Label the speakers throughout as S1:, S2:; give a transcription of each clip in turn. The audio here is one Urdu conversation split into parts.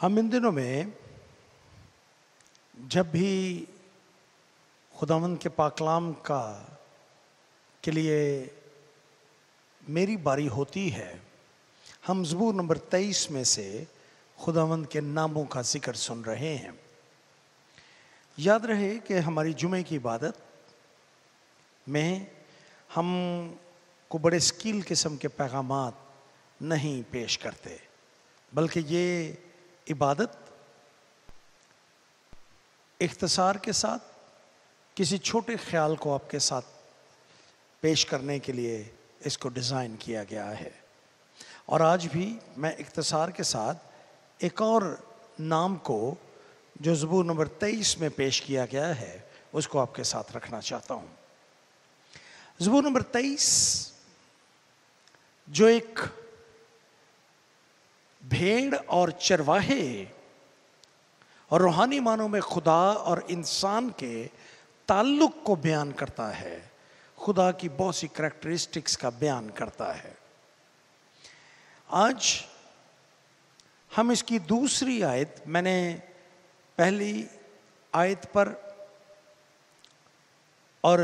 S1: ہم ان دنوں میں جب بھی خداوند کے پاکلام کے لیے میری باری ہوتی ہے، ہم زبور نمبر 23 میں سے خداوند کے ناموں کا ذکر سن رہے ہیں۔ یاد رہے کہ ہماری جمعے کی عبادت میں ہم کو بڑے اسکیل قسم کے پیغامات نہیں پیش کرتے، بلکہ یہ عبادت اختصار کے ساتھ کسی چھوٹے خیال کو آپ کے ساتھ پیش کرنے کے لیے اس کو ڈیزائن کیا گیا ہے۔ اور آج بھی میں اختصار کے ساتھ ایک اور نام کو جو زبور نمبر 23 میں پیش کیا گیا ہے اس کو آپ کے ساتھ رکھنا چاہتا ہوں۔ زبور نمبر 23 جو ایک بھیڑ اور چرواہے اور روحانی معنوں میں خدا اور انسان کے تعلق کو بیان کرتا ہے، خدا کی بہت سی کریکٹرسٹکس کا بیان کرتا ہے۔ آج ہم اس کی دوسری آیت، میں نے پہلی آیت پر اور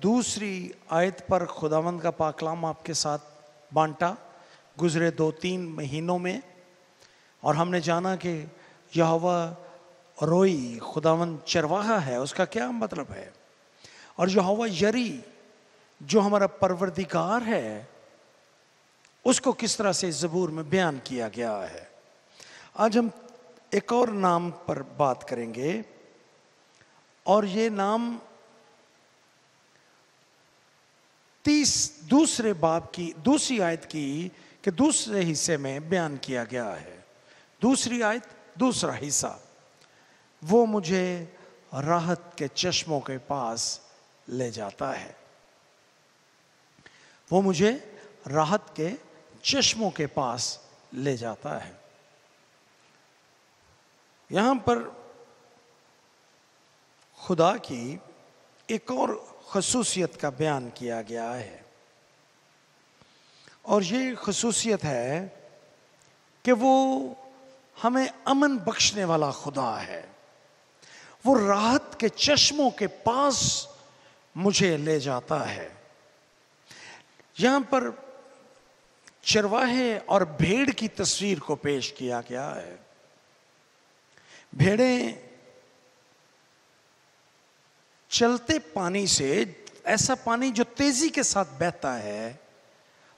S1: دوسری آیت پر خداوند کا پاکلام آپ کے ساتھ بانٹا گزرے 2-3 مہینوں میں، اور ہم نے جانا کہ یہوہ روئی خداوند چرواہا ہے، اس کا کیا مطلب ہے، اور یہوہ یری جو ہمارا پروردگار ہے اس کو کس طرح سے زبور میں بیان کیا گیا ہے۔ آج ہم ایک اور نام پر بات کریں گے، اور یہ نام دوسرے باب کی دوسری آیت کی کہ دوسرے حصے میں بیان کیا گیا ہے۔ دوسری آیت دوسرا حصہ، وہ مجھے راحت کے چشموں کے پاس لے جاتا ہے، وہ مجھے راحت کے چشموں کے پاس لے جاتا ہے۔ یہاں پر خدا کی ایک اور خصوصیت کا بیان کیا گیا ہے، اور یہ خصوصیت ہے کہ وہ ہمیں امن بخشنے والا خدا ہے۔ وہ راحت کے چشموں کے پاس مجھے لے جاتا ہے۔ یہاں پر چرواہے اور بھیڑ کی تصویر کو پیش کیا گیا ہے۔ بھیڑیں چلتے پانی سے، ایسا پانی جو تیزی کے ساتھ بہتا ہے،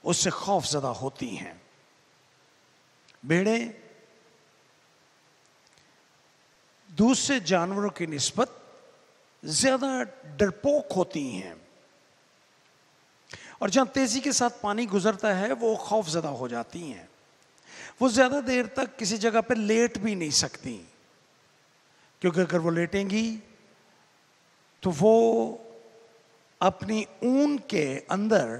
S1: اس سے خوف زدہ ہوتی ہیں۔ بھیڑیں دوسرے جانوروں کی نسبت زیادہ ڈرپوک ہوتی ہیں، اور جہاں تیزی کے ساتھ پانی گزرتا ہے وہ خوف زدہ ہو جاتی ہیں۔ وہ زیادہ دیر تک کسی جگہ پہ لیٹ بھی نہیں سکتی، کیونکہ اگر وہ لیٹیں گی تو وہ اپنی اون کے اندر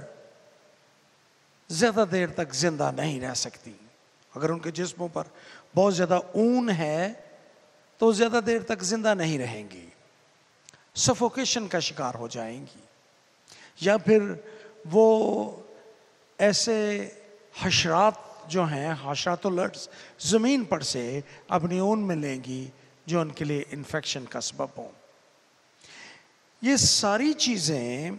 S1: زیادہ دیر تک زندہ نہیں رہ سکتی۔ اگر ان کے جسموں پر بہت زیادہ اون ہے تو زیادہ دیر تک زندہ نہیں رہیں گی، سفوکیشن کا شکار ہو جائیں گی، یا پھر وہ ایسے حشرات جو ہیں، حشرات الارض، زمین پر سے اپنی اون میں لیں گی جو ان کے لیے انفیکشن کا سبب ہوں۔ یہ ساری چیزیں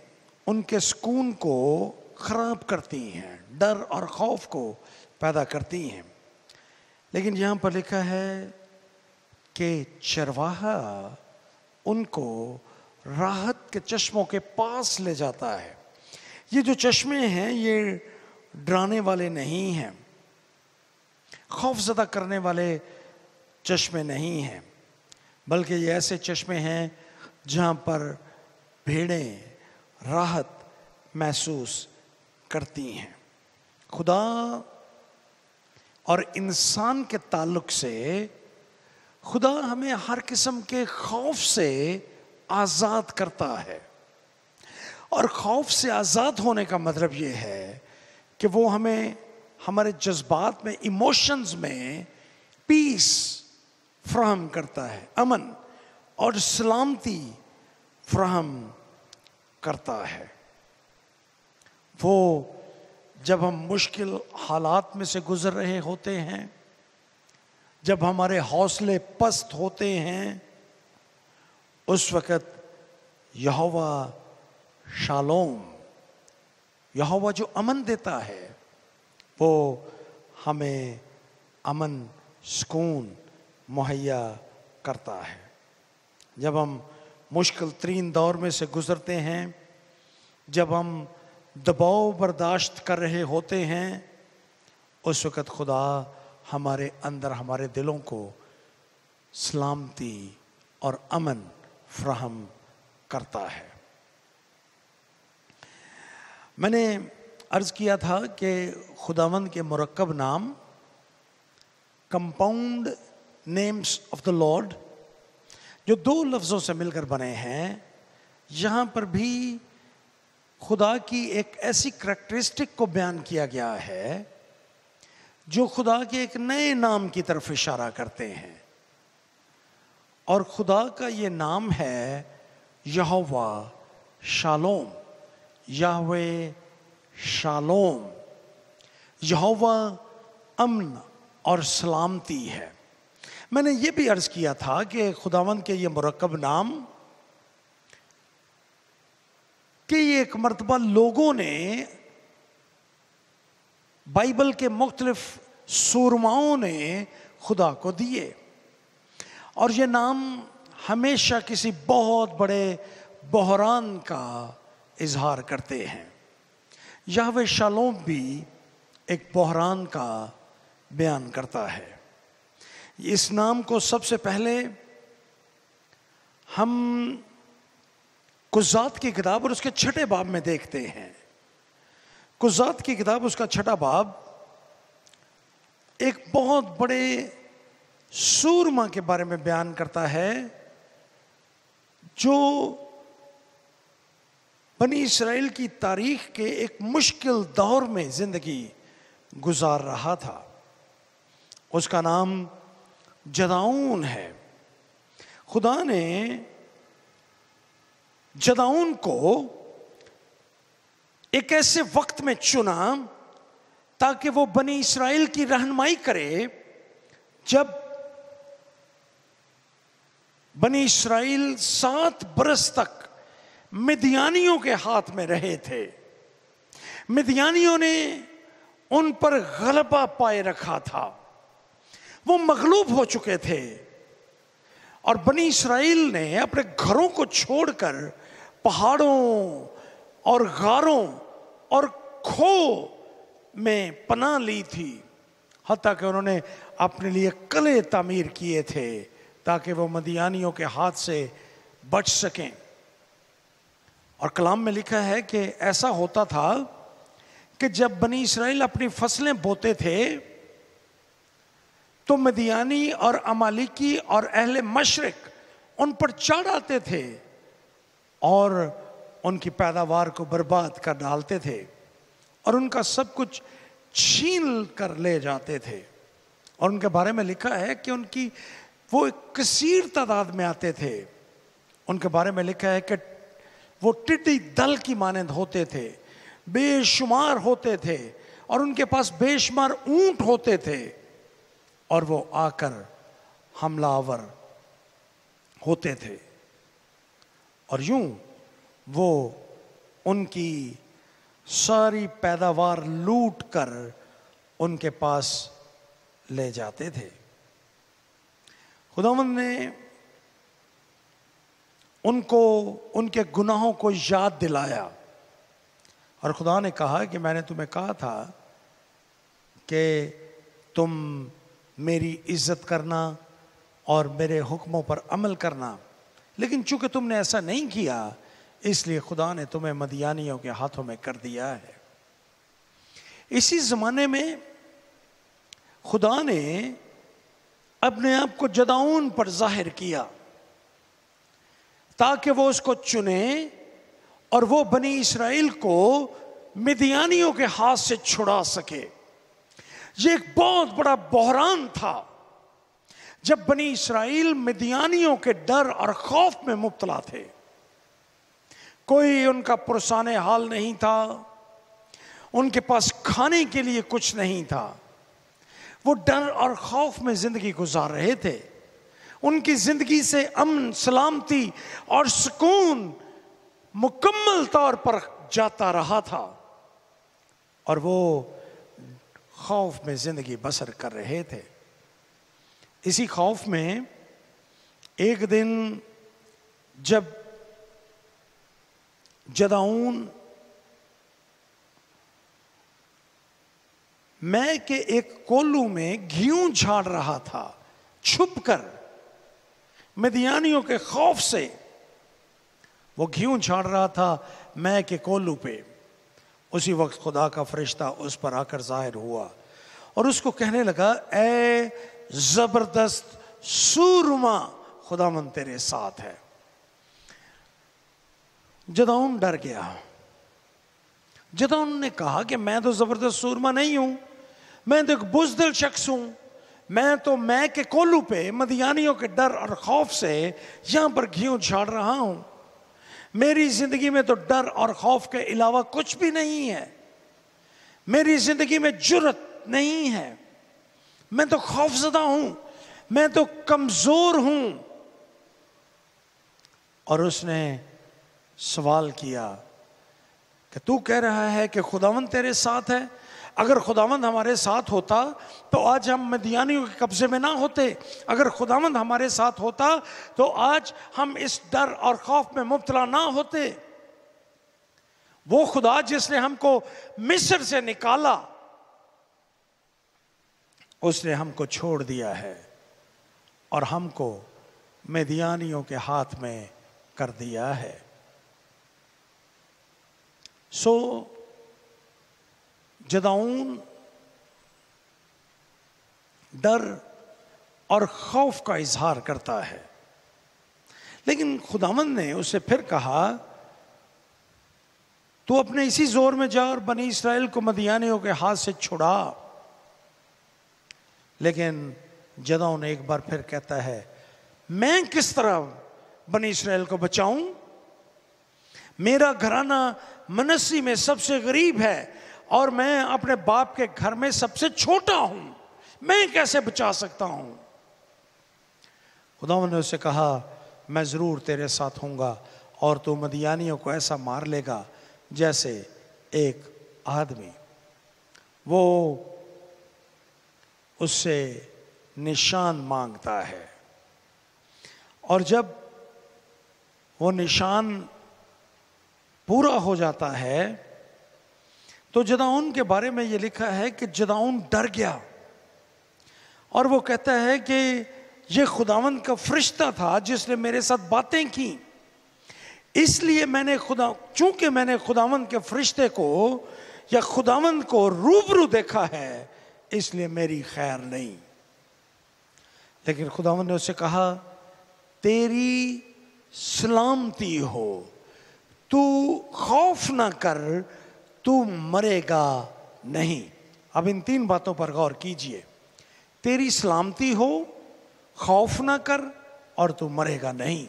S1: ان کے سکون کو خراب کرتی ہیں، ڈر اور خوف کو پیدا کرتی ہیں۔ لیکن یہاں پر لکھا ہے کہ چرواہا ان کو راحت کے چشموں کے پاس لے جاتا ہے۔ یہ جو چشمے ہیں یہ ڈرانے والے نہیں ہیں، خوف زدہ کرنے والے چشمے نہیں ہیں، بلکہ یہ ایسے چشمے ہیں جہاں پر بھیڑیں راحت محسوس کرتی ہیں۔ خدا اور انسان کے تعلق سے خدا ہمیں ہر قسم کے خوف سے آزاد کرتا ہے، اور خوف سے آزاد ہونے کا مطلب یہ ہے کہ وہ ہمیں ہمارے جذبات میں، ایموشنز میں پیس فراہم کرتا ہے، امن اور سلامتی فراہم کرتا ہے۔ وہ جب ہم مشکل حالات میں سے گزر رہے ہوتے ہیں، جب ہمارے حوصلے پست ہوتے ہیں، اس وقت یہوہ شالوم، یہوہ جو امن دیتا ہے، وہ ہمیں امن، سکون مہیا کرتا ہے۔ جب ہم مشکل ترین دور میں سے گزرتے ہیں، جب ہم دباؤ برداشت کر رہے ہوتے ہیں، اس وقت خدا ہمارے اندر، ہمارے دلوں کو سلامتی اور امن فراہم کرتا ہے۔ میں نے عرض کیا تھا کہ خداوند کے مرکب نام، compound names of the lord, جو دو لفظوں سے مل کر بنے ہیں، یہاں پر بھی خدا کی ایک ایسی کریکٹرسٹک کو بیان کیا گیا ہے جو خدا کے ایک نئے نام کی طرف اشارہ کرتے ہیں، اور خدا کا یہ نام ہے یہوہ شالوم، یہوہ شالوم۔ یہوہ امن اور سلامتی ہے۔ میں نے یہ بھی عرض کیا تھا کہ خداوند کے یہ مرکب نام کہ یہ ایک مرتبہ لوگوں نے بائبل کے مختلف سورماؤں نے خدا کو دیے، اور یہ نام ہمیشہ کسی بہت بڑے بحران کا اظہار کرتے ہیں۔ یہوہ شالوم بھی ایک بحران کا بیان کرتا ہے۔ اس نام کو سب سے پہلے ہم قضات کی کتاب اور اس کے 6 باب میں دیکھتے ہیں۔ قضات کی کتاب اس کا 6 باب ایک بہت بڑے سورما کے بارے میں بیان کرتا ہے جو بنی اسرائیل کی تاریخ کے ایک مشکل دور میں زندگی گزار رہا تھا۔ اس کا نام جدعون ہے۔ خدا نے جدعون کو ایک ایسے وقت میں چنا تاکہ وہ بنی اسرائیل کی رہنمائی کرے، جب بنی اسرائیل 7 برس تک مدیانیوں کے ہاتھ میں رہے تھے۔ مدیانیوں نے ان پر غلبہ پائے رکھا تھا، وہ مغلوب ہو چکے تھے، اور بنی اسرائیل نے اپنے گھروں کو چھوڑ کر پہاڑوں اور غاروں اور کھو میں پناہ لی تھی، حتیٰ کہ انہوں نے اپنے لیے قلعے تعمیر کیے تھے تاکہ وہ مدیانیوں کے ہاتھ سے بچ سکیں۔ اور کلام میں لکھا ہے کہ ایسا ہوتا تھا کہ جب بنی اسرائیل اپنی فصلیں بوتے تھے تو مدیانی اور امالیکی اور اہل مشرق ان پر چڑھ آتے تھے اور ان کی پیداوار کو برباد کر ڈالتے تھے، اور ان کا سب کچھ چھین کر لے جاتے تھے۔ اور ان کے بارے میں لکھا ہے کہ وہ ایک کثیر تعداد میں آتے تھے۔ ان کے بارے میں لکھا ہے کہ وہ ٹڈی دل کی مانند ہوتے تھے، بے شمار ہوتے تھے، اور ان کے پاس بے شمار اونٹ ہوتے تھے، اور وہ آ کر حملہ آور ہوتے تھے، اور یوں وہ ان کی ساری پیداوار لوٹ کر ان کے پاس لے جاتے تھے۔ خداوند نے ان کو ان کے گناہوں کو یاد دلایا، اور خدا نے کہا کہ میں نے تمہیں کہا تھا کہ تم میری عزت کرنا اور میرے حکموں پر عمل کرنا، لیکن چونکہ تم نے ایسا نہیں کیا، اس لیے خدا نے تمہیں مدیانیوں کے ہاتھوں میں کر دیا ہے۔ اسی زمانے میں خدا نے اپنے آپ کو جدعون پر ظاہر کیا تاکہ وہ اس کو چنے اور وہ بنی اسرائیل کو مدیانیوں کے ہاتھ سے چھڑا سکے۔ یہ ایک بہت بڑا بحران تھا جب بنی اسرائیل مدیانیوں کے ڈر اور خوف میں مبتلا تھے۔ کوئی ان کا پرسان حال نہیں تھا، ان کے پاس کھانے کے لیے کچھ نہیں تھا، وہ ڈر اور خوف میں زندگی گزار رہے تھے. ان کی زندگی سے امن، سلامتی اور سکون مکمل طور پر جاتا رہا تھا، اور وہ خوف میں زندگی بسر کر رہے تھے. اسی خوف میں ایک دن جب جدعون میں کے ایک کولو میں گھیوں جھاڑ رہا تھا چھپ کر، مدیانیوں کے خوف سے وہ گھیوں جھاڑ رہا تھا میں کے کولو پہ، اسی وقت خدا کا فرشتہ اس پر آ کر ظاہر ہوا اور اس کو کہنے لگا، اے زبردست سورما، خداوند تیرے ساتھ ہے. جدعون ڈر گیا. جدعون نے کہا کہ میں تو زبردست سورما نہیں ہوں، میں تو ایک بزدل شخص ہوں، میں تو میں کے کولو پہ مدیانیوں کے ڈر اور خوف سے یہاں پر گھیوں جھاڑ رہا ہوں. میری زندگی میں تو ڈر اور خوف کے علاوہ کچھ بھی نہیں ہے. میری زندگی میں جرأت نہیں ہے. میں تو خوف زدہ ہوں، میں تو کمزور ہوں. اور اس نے سوال کیا کہ تو کہہ رہا ہے کہ خداوند تیرے ساتھ ہے. اگر خداوند ہمارے ساتھ ہوتا تو آج ہم مدیانیوں کے قبضے میں نہ ہوتے. اگر خداوند ہمارے ساتھ ہوتا تو آج ہم اس ڈر اور خوف میں مبتلا نہ ہوتے. وہ خدا جس نے ہم کو مصر سے نکالا، اس نے ہم کو چھوڑ دیا ہے اور ہم کو مدیانیوں کے ہاتھ میں کر دیا ہے. سو جدعون ڈر اور خوف کا اظہار کرتا ہے، لیکن خداوند نے اسے پھر کہا، تو اپنے اسی زور میں جا اور بنی اسرائیل کو مدیانیوں کے ہاتھ سے چھڑا. لیکن جدعون ایک بار پھر کہتا ہے، میں کس طرح بنی اسرائیل کو بچاؤں؟ میرا گھرانہ منسی میں سب سے غریب ہے اور میں اپنے باپ کے گھر میں سب سے چھوٹا ہوں، میں کیسے بچا سکتا ہوں؟ خداوند نے اسے کہا، میں ضرور تیرے ساتھ ہوں گا اور تو مدیانیوں کو ایسا مار لے گا جیسے ایک آدمی. وہ اس سے نشان مانگتا ہے، اور جب وہ نشان پورا ہو جاتا ہے تو جدعون کے بارے میں یہ لکھا ہے کہ جدعون ڈر گیا اور وہ کہتا ہے کہ یہ خداوند کا فرشتہ تھا جس نے میرے ساتھ باتیں کی، اس لیے چونکہ میں نے خداوند کے فرشتے کو یا خداوند کو روبرو دیکھا ہے، اس لیے میری خیر نہیں. لیکن خداوند نے اسے کہا، تیری سلامتی ہو، تو خوف نہ کر، تو مرے گا نہیں. اب ان 3 باتوں پر غور کیجئے. تیری سلامتی ہو، خوف نہ کر، اور تو مرے گا نہیں.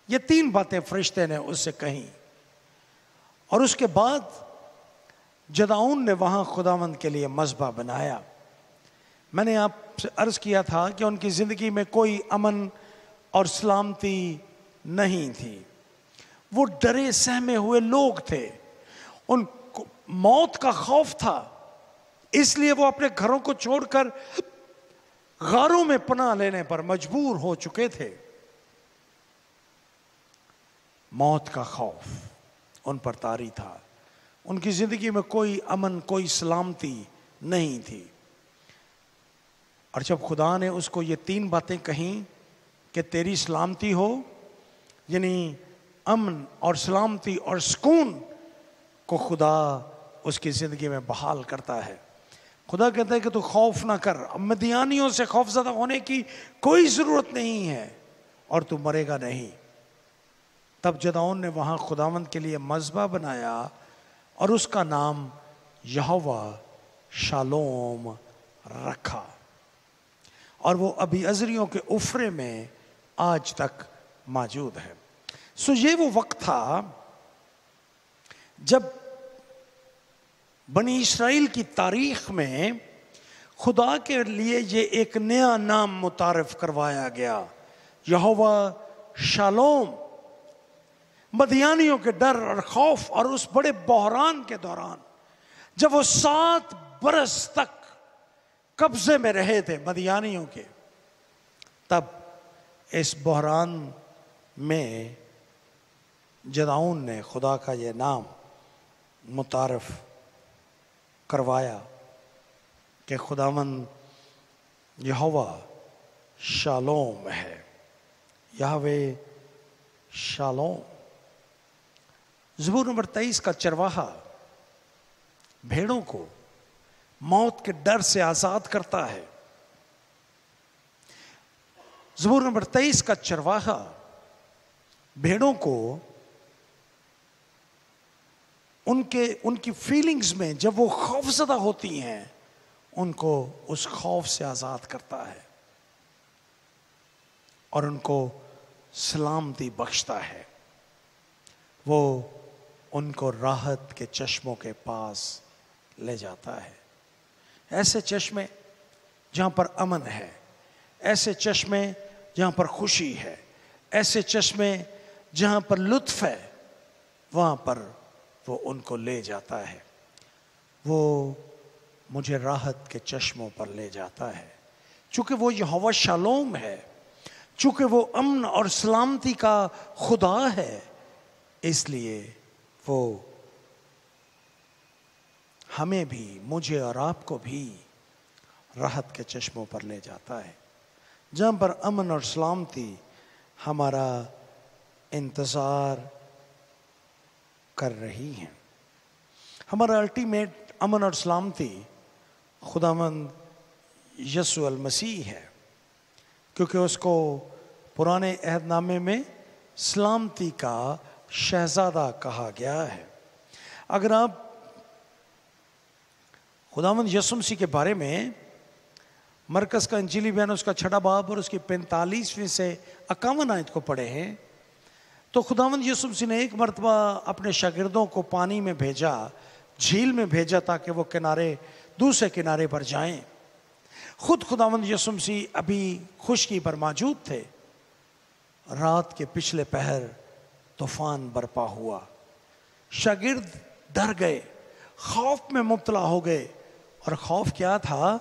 S1: یہ 3 باتیں فرشتے نے اس سے کہیں. اور اس کے بعد جدعون نے وہاں خداوند کے لیے مذبح بنایا. میں نے آپ سے عرض کیا تھا کہ ان کی زندگی میں کوئی امن اور سلامتی نہیں تھی. وہ ڈرے سہمے ہوئے لوگ تھے. ان کو موت کا خوف تھا، اس لیے وہ اپنے گھروں کو چھوڑ کر غاروں میں پناہ لینے پر مجبور ہو چکے تھے. موت کا خوف ان پر طاری تھا. ان کی زندگی میں کوئی امن، کوئی سلامتی نہیں تھی. اور جب خدا نے اس کو یہ 3 باتیں کہیں کہ تیری سلامتی ہو، یعنی امن اور سلامتی اور سکون کو خدا اس کی زندگی میں بحال کرتا ہے. خدا کہتا ہے کہ تو خوف نہ کر، اب مدیانیوں سے خوف زدہ ہونے کی کوئی ضرورت نہیں ہے اور تو مرے گا نہیں. تب جدعون نے وہاں خداوند کے لیے مذبح بنایا اور اس کا نام یہوہ شالوم رکھا، اور وہ ابھی ازریوں کے افرے میں آج تک موجود ہے. سو یہ وہ وقت تھا جب بنی اسرائیل کی تاریخ میں خدا کے لیے یہ ایک نیا نام متعارف کروایا گیا، یہوہ شالوم۔ مدیانیوں کے ڈر اور خوف اور اس بڑے بحران کے دوران جب وہ 7 برس تک قبضے میں رہے تھے مدیانیوں کے، تب اس بحران میں جدعون نے خدا کا یہ نام متعارف کروایا کہ خداوند یہوہ شالوم ہے، یہوہ شالوم۔ زبور نمبر 23 کا چرواہا بھیڑوں کو موت کے ڈر سے آزاد کرتا ہے۔ زبور نمبر 23 کا چرواہا بھیڑوں کو ان کی فیلنگز میں جب وہ خوف زدہ ہوتی ہیں ان کو اس خوف سے آزاد کرتا ہے اور ان کو سلامتی بخشتا ہے۔ وہ ان کو راحت کے چشموں کے پاس لے جاتا ہے، ایسے چشمے جہاں پر امن ہے، ایسے چشمے جہاں پر خوشی ہے، ایسے چشمے جہاں پر لطف ہے، وہاں پر وہ ان کو لے جاتا ہے۔ وہ مجھے راحت کے چشموں پر لے جاتا ہے، چونکہ وہ یہوہ شالوم ہے، چونکہ وہ امن اور سلامتی کا خدا ہے، اس لیے وہ ہمیں بھی، مجھے اور آپ کو بھی راحت کے چشموں پر لے جاتا ہے، جہاں پر امن اور سلامتی ہمارا انتظار کر رہی ہیں۔ ہمارا الٹیمیٹ امن اور سلامتی خداوند یسوع المسیح ہے، کیونکہ اس کو پرانے عہد نامے میں سلامتی کا شہزادہ کہا گیا ہے۔ اگر آپ خداوند یسوع مسیح کے بارے میں مرکز کا انجیلی بیان اس کا 6 باب اور اس کی 45ویں سے 51 آیت کو پڑھے ہیں تو خداوند یسوع مسیح نے ایک مرتبہ اپنے شاگردوں کو پانی میں بھیجا، جھیل میں بھیجا تاکہ وہ دوسرے کنارے پر جائیں۔ خود خداوند یسوع مسیح ابھی خشکی پر موجود تھے۔ رات کے پچھلے پہر طوفان برپا ہوا، شاگرد ڈر گئے، خوف میں مبتلا ہو گئے، اور خوف کیا تھا؟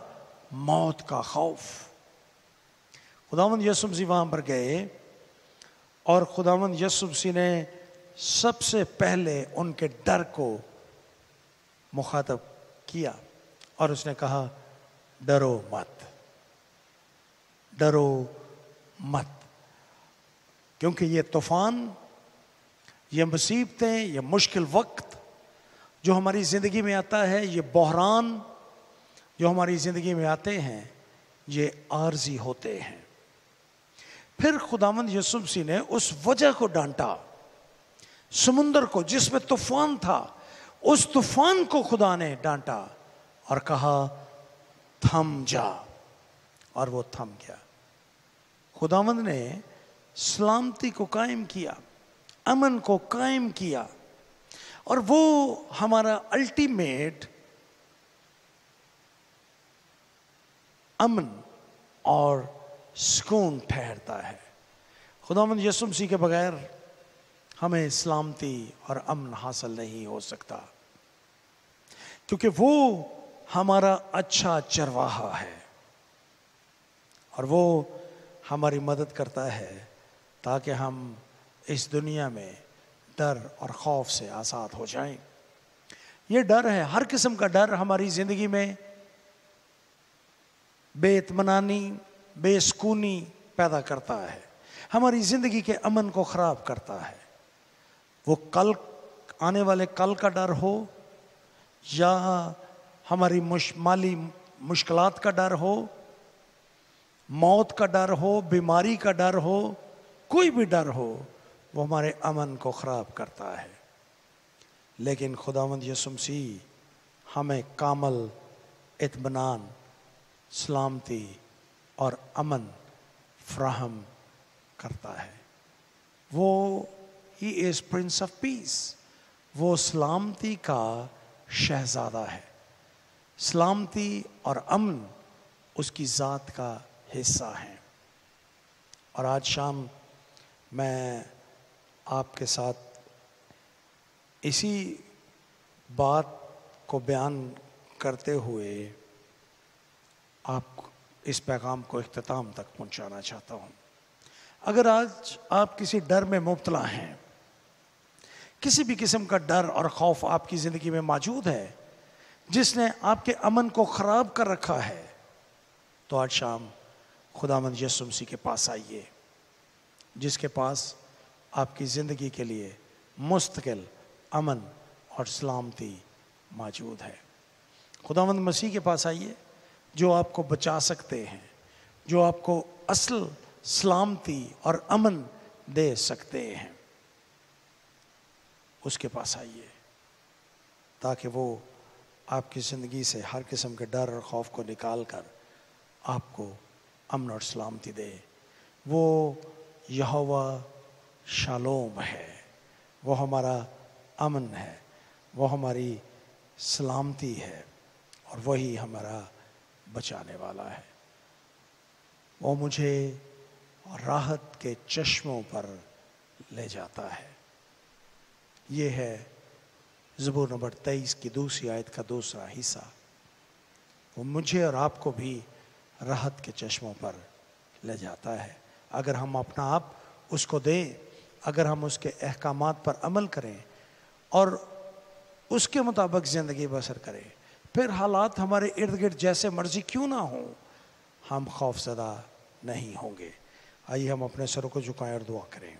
S1: موت کا خوف۔ خداوند یسوع مسیح وہاں پر گئے اور خداوند یسوع مسیح نے سب سے پہلے ان کے ڈر کو مخاطب کیا اور اس نے کہا ڈرو مت، ڈرو مت، کیونکہ یہ طوفان، یہ مصیبتیں، یہ مشکل وقت جو ہماری زندگی میں آتا ہے، یہ بحران جو ہماری زندگی میں آتے ہیں، یہ عارضی ہوتے ہیں۔ پھر خداوند یسوع مسیح نے اس وجہ کو ڈانٹا، سمندر کو جس میں طوفان تھا، اس طوفان کو خدا نے ڈانٹا اور کہا تھم جا، اور وہ تھم گیا۔ خداوند نے سلامتی کو قائم کیا، امن کو قائم کیا، اور وہ ہمارا الٹیمیٹ امن اور سکون ٹھہرتا ہے۔ خداوند یسوع مسیح کے بغیر ہمیں سلامتی اور امن حاصل نہیں ہو سکتا، کیونکہ وہ ہمارا اچھا چرواہا ہے اور وہ ہماری مدد کرتا ہے تاکہ ہم اس دنیا میں ڈر اور خوف سے آزاد ہو جائیں۔ یہ ڈر ہے، ہر قسم کا ڈر ہماری زندگی میں بے اطمینانی، بے سکونی پیدا کرتا ہے، ہماری زندگی کے امن کو خراب کرتا ہے۔ وہ کل آنے والے کل کا ڈر ہو، یا ہماری مالی مشکلات کا ڈر ہو، موت کا ڈر ہو، بیماری کا ڈر ہو، کوئی بھی ڈر ہو، وہ ہمارے امن کو خراب کرتا ہے۔ لیکن خداوند یسوع مسیح ہمیں کامل اطمینان، سلامتی اور امن فراہم کرتا ہے۔ وہ ہی از پرنس آف پیس، وہ سلامتی کا شہزادہ ہے۔ سلامتی اور امن اس کی ذات کا حصہ ہیں۔ اور آج شام میں آپ کے ساتھ اسی بات کو بیان کرتے ہوئے آپ اس پیغام کو اختتام تک پہنچانا چاہتا ہوں۔ اگر آج آپ کسی ڈر میں مبتلا ہیں، کسی بھی قسم کا ڈر اور خوف آپ کی زندگی میں موجود ہے جس نے آپ کے امن کو خراب کر رکھا ہے، تو آج شام خداوند یسوع مسیح کے پاس آئیے، جس کے پاس آپ کی زندگی کے لیے مستقل امن اور سلامتی موجود ہے۔ خداوند مسیح کے پاس آئیے جو آپ کو بچا سکتے ہیں، جو آپ کو اصل سلامتی اور امن دے سکتے ہیں۔ اس کے پاس آئیے تاکہ وہ آپ کی زندگی سے ہر قسم کے ڈر اور خوف کو نکال کر آپ کو امن اور سلامتی دے۔ وہ یہوہ شالوم ہے، وہ ہمارا امن ہے، وہ ہماری سلامتی ہے، اور وہی ہمارا بچانے والا ہے۔ وہ مجھے راحت کے چشموں پر لے جاتا ہے۔ یہ ہے زبور نمبر 23 کی دوسری آیت کا دوسرا حصہ۔ وہ مجھے اور آپ کو بھی راحت کے چشموں پر لے جاتا ہے اگر ہم اپنا آپ اس کو دیں، اگر ہم اس کے احکامات پر عمل کریں اور اس کے مطابق زندگی بسر کریں۔ پھر حالات ہمارے ارد گرد جیسے مرضی کیوں نہ ہوں، ہم خوف زدہ نہیں ہوں گے۔ آئیے ہم اپنے سروں کو جھکائیں اور دعا کریں۔